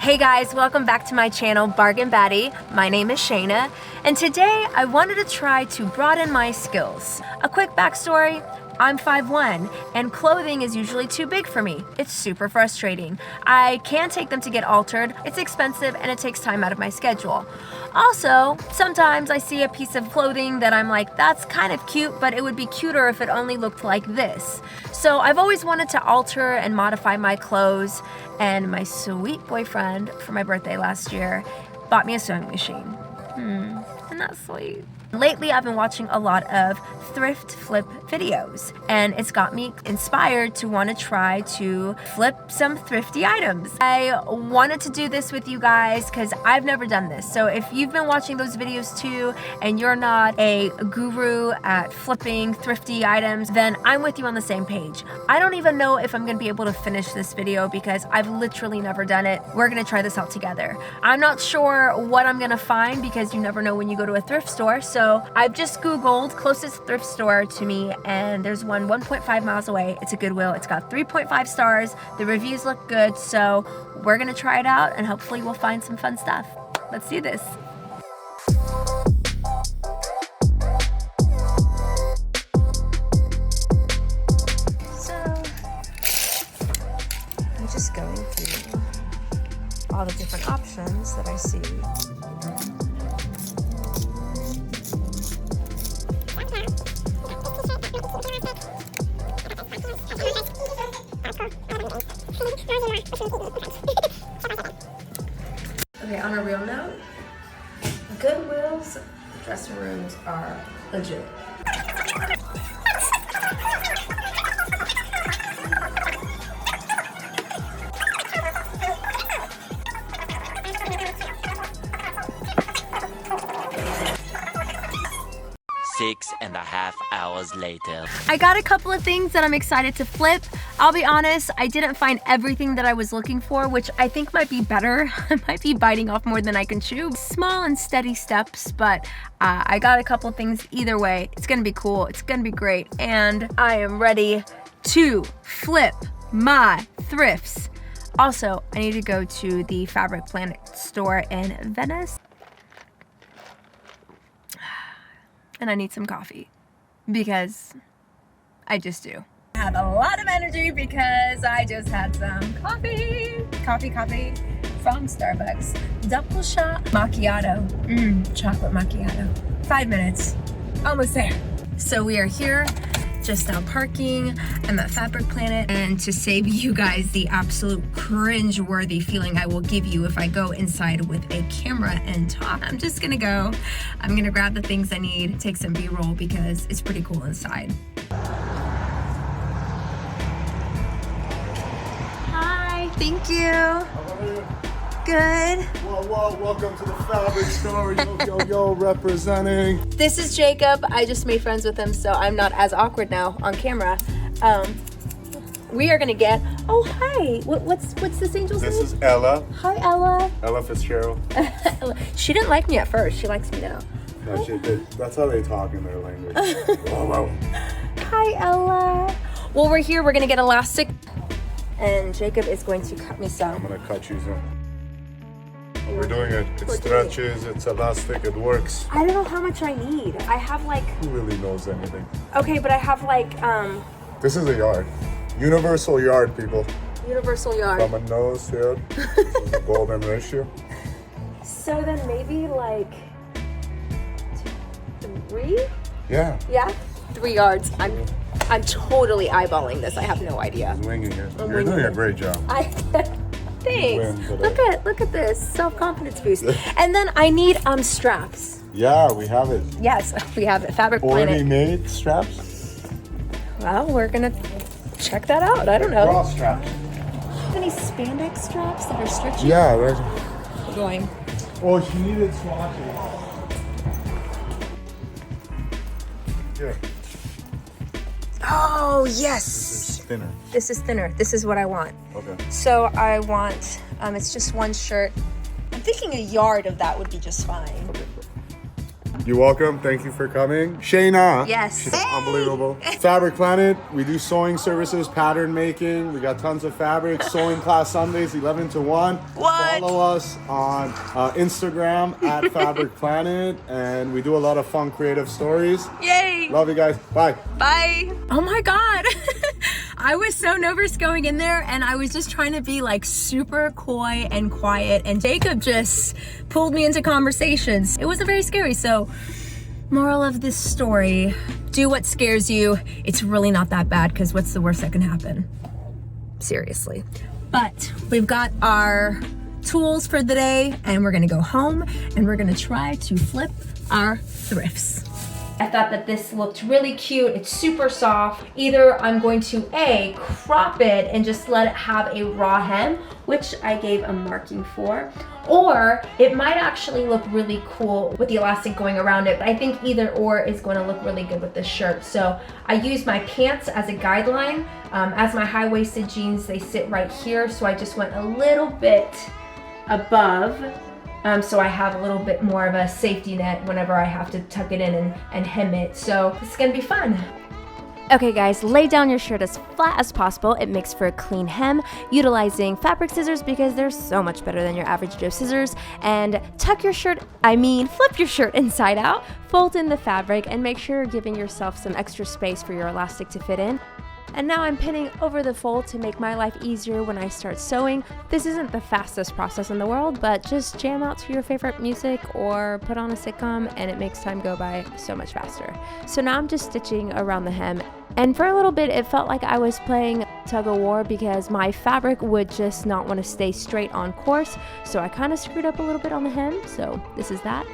Hey guys, welcome back to my channel, Bargain Baddie. My name is Shayna, and today I wanted to try to broaden my skills. A quick backstory, I'm 5'1", and clothing is usually too big for me. It's super frustrating. I can't take them to get altered, it's expensive, and it takes time out of my schedule. Also, sometimes I see a piece of clothing that I'm like, that's kind of cute, but it would be cuter if it only looked like this. So I've always wanted to alter and modify my clothes, and my sweet boyfriend for my birthday last year bought me a sewing machine. Isn't that sweet? Lately, I've been watching a lot of Thrift Flip videos, and it's got me inspired to want to try to flip some thrifty items. I wanted to do this with you guys because I've never done this. So if you've been watching those videos too, and you're not a guru at flipping thrifty items, then I'm with you on the same page. I don't even know if I'm going to be able to finish this video because I've literally never done it. We're going to try this out together. I'm not sure what I'm going to find because you never know when you go to a thrift store. So I've just Googled closest thrift store to me, and there's one 1.5 miles away. It's a Goodwill. It's got 3.5 stars. The reviews look good, so we're gonna try it out and hopefully we'll find some fun stuff. Let's do this. So I'm just going through all the different options that I see. Okay, on a real note, Goodwill's dressing rooms are legit. Six and a half hours later. I got a couple of things that I'm excited to flip. I'll be honest, I didn't find everything that I was looking for, which I think might be better. I might be biting off more than I can chew. Small and steady steps, but I got a couple of things either way. It's gonna be cool, it's gonna be great, and I am ready to flip my thrifts. Also, I need to go to the Fabric Planet store in Venice. And I need some coffee because I just do. I have a lot of energy because I just had some coffee from Starbucks. Double shot macchiato, chocolate macchiato. 5 minutes, almost there. So we are here, just now parking. I'm at Fabric Planet, and to save you guys the absolute cringe-worthy feeling I will give you if I go inside with a camera and talk, I'm just gonna go. I'm gonna grab the things I need, take some B-roll because it's pretty cool inside. Hi, thank you. How are you? Good. Whoa, welcome to the Fabric store. Yo, representing. This is Jacob. I just made friends with him, so I'm not as awkward now on camera. We are gonna get, oh hi, what's this angel's name? This is Ella. Hi Ella. Ella Fitzgerald. She didn't like me at first, she likes me now. No, that's how they talk in their language. Whoa. Hi Ella. Well, we're here, we're gonna get elastic, and Jacob is going to cut me some. I'm gonna cut you some. We're doing it. It stretches, it's elastic, it works. I don't know how much I need. I have like... Who really knows anything? Okay, but I have like, This is a yard. Universal yard, people. universal yard. From a nose here. This is the golden ratio. So then maybe like 3? Yeah. Yeah? 3 yards. I'm totally eyeballing this. I have no idea. He's winging it. You're winging doing it. a great job. Thanks. Win Look at this self-confidence boost. And then I need straps. Yeah, we have it. Yes, we have it. Fabric Already Planet. made straps? Well, we're gonna check that out. I don't know. Bra straps. Have any spandex straps that are stretchy? Yeah, right. We're going. Oh, she needed swatches. Yeah. Oh This yes. is thinner. This is thinner. This is what I want. Okay. So I want. It's just one shirt. I'm thinking a yard of that would be just fine. You're welcome. Thank you for coming. Shayna. Yes. She's unbelievable. Fabric Planet. We do sewing services, pattern making. We got tons of fabric. Sewing class Sundays, 11 to 1. What? Follow us on Instagram at Fabric Planet. And we do a lot of fun, creative stories. Yay. Love you guys. Bye. Bye. Oh my God. I was so nervous going in there, and I was just trying to be like super coy and quiet, and Jacob just pulled me into conversations. It wasn't very scary. So moral of this story, do what scares you. It's really not that bad, because what's the worst that can happen? Seriously. But we've got our tools for the day, and we're gonna go home and we're gonna try to flip our thrifts. I thought that this looked really cute. It's super soft. Either I'm going to crop it and just let it have a raw hem, which I gave a marking for, or it might actually look really cool with the elastic going around it. But I think either or is going to look really good with this shirt. So I used my pants as a guideline. As my high-waisted jeans, they sit right here. So I just went a little bit above. So I have a little bit more of a safety net whenever I have to tuck it in and hem it. So this is gonna be fun. Okay guys, lay down your shirt as flat as possible. It makes for a clean hem, utilizing fabric scissors because they're so much better than your average Joe scissors. And flip your shirt inside out, fold in the fabric, and make sure you're giving yourself some extra space for your elastic to fit in. And now I'm pinning over the fold to make my life easier when I start sewing. This isn't the fastest process in the world, but just jam out to your favorite music or put on a sitcom and it makes time go by so much faster. So now I'm just stitching around the hem. And for a little bit, it felt like I was playing tug of war because my fabric would just not want to stay straight on course. So I kind of screwed up a little bit on the hem. So this is that.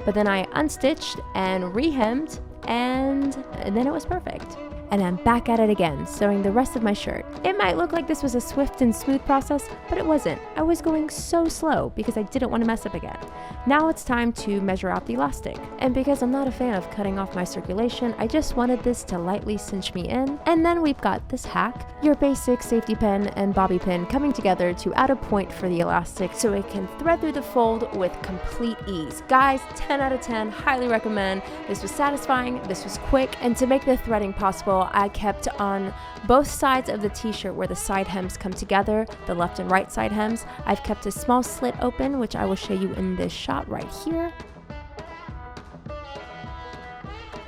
But then I unstitched and re-hemmed and then it was perfect. And I'm back at it again, sewing the rest of my shirt. It might look like this was a swift and smooth process, but it wasn't. I was going so slow because I didn't want to mess up again. Now it's time to measure out the elastic. And because I'm not a fan of cutting off my circulation, I just wanted this to lightly cinch me in. And then we've got this hack, your basic safety pin and bobby pin coming together to add a point for the elastic so it can thread through the fold with complete ease. Guys, 10 out of 10, highly recommend. This was satisfying, this was quick, and to make the threading possible, I kept on both sides of the t-shirt where the side hems come together, the left and right side hems. I've kept a small slit open, which I will show you in this shot right here.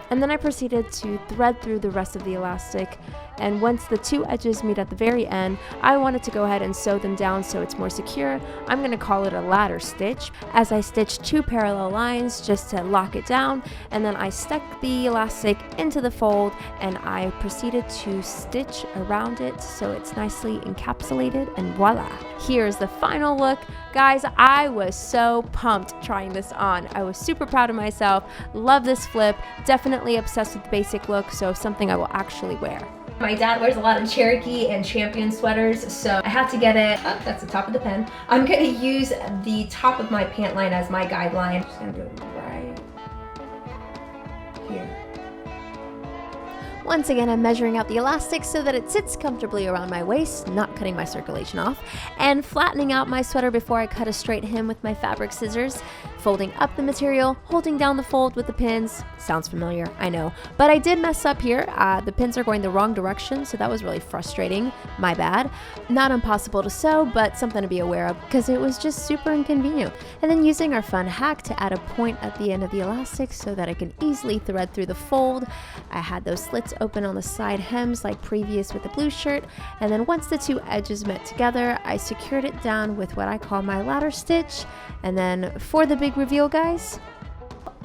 And then I proceeded to thread through the rest of the elastic. And once the two edges meet at the very end, I wanted to go ahead and sew them down so it's more secure. I'm going to call it a ladder stitch, as I stitched 2 parallel lines just to lock it down, and then I stuck the elastic into the fold and I proceeded to stitch around it so it's nicely encapsulated, and voila! Here's the final look. Guys, I was so pumped trying this on. I was super proud of myself. Love this flip. Definitely obsessed with the basic look, so something I will actually wear. My dad wears a lot of Cherokee and Champion sweaters, so I had to get it. Oh, that's the top of the pen. I'm gonna use the top of my pant line as my guideline. I'm just gonna do it right here. Once again, I'm measuring out the elastic so that it sits comfortably around my waist, not cutting my circulation off, and flattening out my sweater before I cut a straight hem with my fabric scissors, folding up the material, holding down the fold with the pins. Sounds familiar, I know, but I did mess up here. The pins are going the wrong direction, so that was really frustrating. My bad. Not impossible to sew, but something to be aware of because it was just super inconvenient. And then using our fun hack to add a point at the end of the elastic so that I can easily thread through the fold. I had those slits open on the side hems like previous with the blue shirt, and then once the two edges met together, I secured it down with what I call my ladder stitch. And then for the big reveal, guys,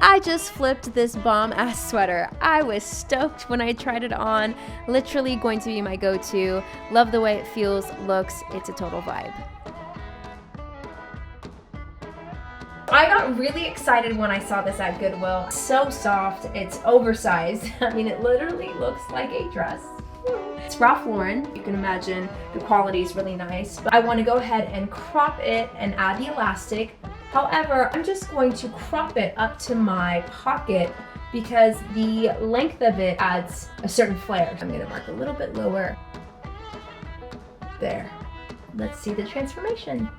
I just flipped this bomb-ass sweater. I was stoked when I tried it on. Literally going to be my go-to. Love the way it feels, looks. It's a total vibe. I got really excited when I saw this at Goodwill. So soft, it's oversized. I mean, it literally looks like a dress. It's Ralph Lauren. You can imagine the quality is really nice. But I want to go ahead and crop it and add the elastic. However, I'm just going to crop it up to my pocket because the length of it adds a certain flair. I'm going to mark a little bit lower. There. Let's see the transformation.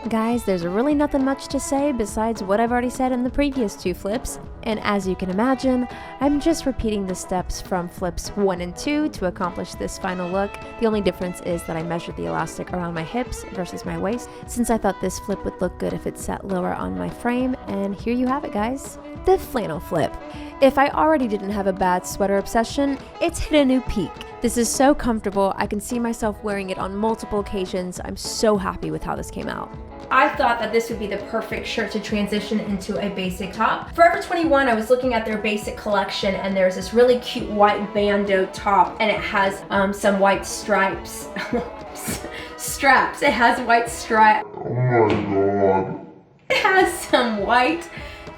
Guys, there's really nothing much to say besides what I've already said in the previous 2 flips, and as you can imagine, I'm just repeating the steps from flips 1 and 2 to accomplish this final look. The only difference is that I measured the elastic around my hips versus my waist, since I thought this flip would look good if it sat lower on my frame, and here you have it, guys. The flannel flip. If I already didn't have a bad sweater obsession, it's hit a new peak. This is so comfortable, I can see myself wearing it on multiple occasions. I'm so happy with how this came out. I thought that this would be the perfect shirt to transition into a basic top. Forever 21, I was looking at their basic collection and there's this really cute white bandeau top and it has some white stripes. Straps. It has white stripes. Oh my god. It has some white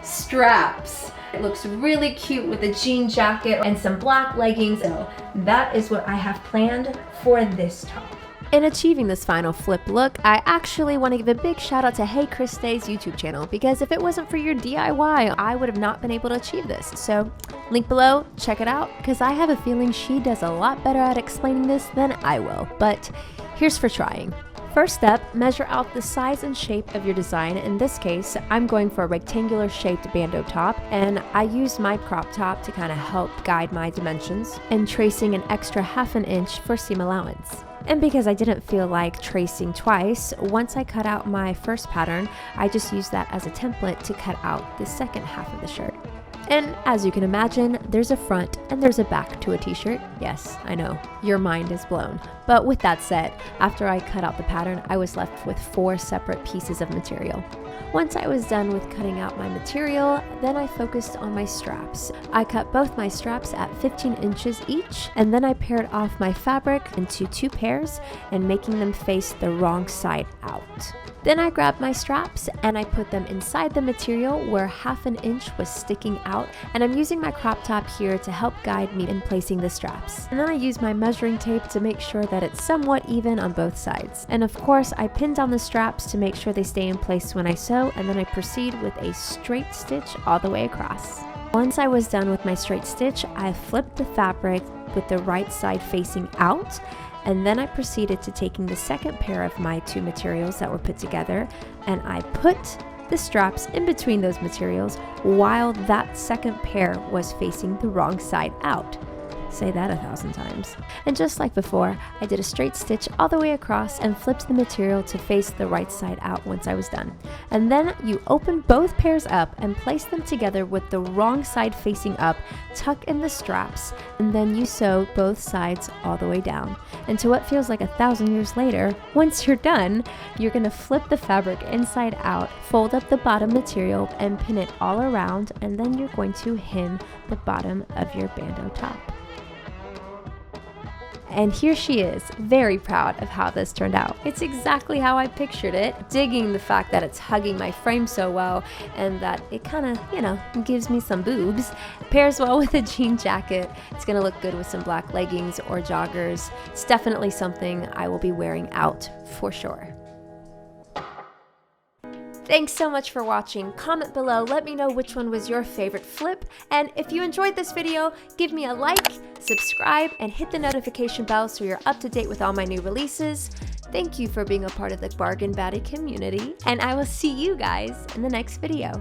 straps. It looks really cute with a jean jacket and some black leggings. So that is what I have planned for this top. In achieving this final flip look, I actually want to give a big shout out to Hey Chris Day's YouTube channel, because if it wasn't for your DIY, I would have not been able to achieve this. So link below, check it out, because I have a feeling she does a lot better at explaining this than I will, but here's for trying. First step, measure out the size and shape of your design. In this case, I'm going for a rectangular shaped bandeau top, and I used my crop top to kind of help guide my dimensions, and tracing an extra ½ inch for seam allowance. And because I didn't feel like tracing twice, once I cut out my first pattern, I just used that as a template to cut out the second half of the shirt. And as you can imagine, there's a front and there's a back to a t-shirt. Yes, I know, your mind is blown. But with that said, after I cut out the pattern, I was left with 4 separate pieces of material. Once I was done with cutting out my material, then I focused on my straps. I cut both my straps at 15 inches each, and then I paired off my fabric into 2 pairs and making them face the wrong side out. Then I grabbed my straps and I put them inside the material where ½ inch was sticking out, and I'm using my crop top here to help guide me in placing the straps. And then I use my measuring tape to make sure that it's somewhat even on both sides. And of course, I pin down the straps to make sure they stay in place when I sew, and then I proceed with a straight stitch all the way across. Once I was done with my straight stitch, I flipped the fabric with the right side facing out, and then I proceeded to taking the second pair of my 2 materials that were put together, and I put the straps in between those materials while that second pair was facing the wrong side out. Say that 1,000 times. And just like before, I did a straight stitch all the way across and flipped the material to face the right side out once I was done. And then you open both pairs up and place them together with the wrong side facing up, tuck in the straps, and then you sew both sides all the way down. And to what feels like 1,000 years later, once you're done, you're gonna flip the fabric inside out, fold up the bottom material, and pin it all around, and then you're going to hem the bottom of your bandeau top. And here she is, very proud of how this turned out. It's exactly how I pictured it, digging the fact that it's hugging my frame so well and that it kind of, gives me some boobs. Pairs well with a jean jacket. It's gonna look good with some black leggings or joggers. It's definitely something I will be wearing out for sure. Thanks so much for watching. Comment below, let me know which one was your favorite flip, and if you enjoyed this video, give me a like, subscribe, and hit the notification bell so you're up to date with all my new releases. Thank you for being a part of the Bargain Baddie community, and I will see you guys in the next video.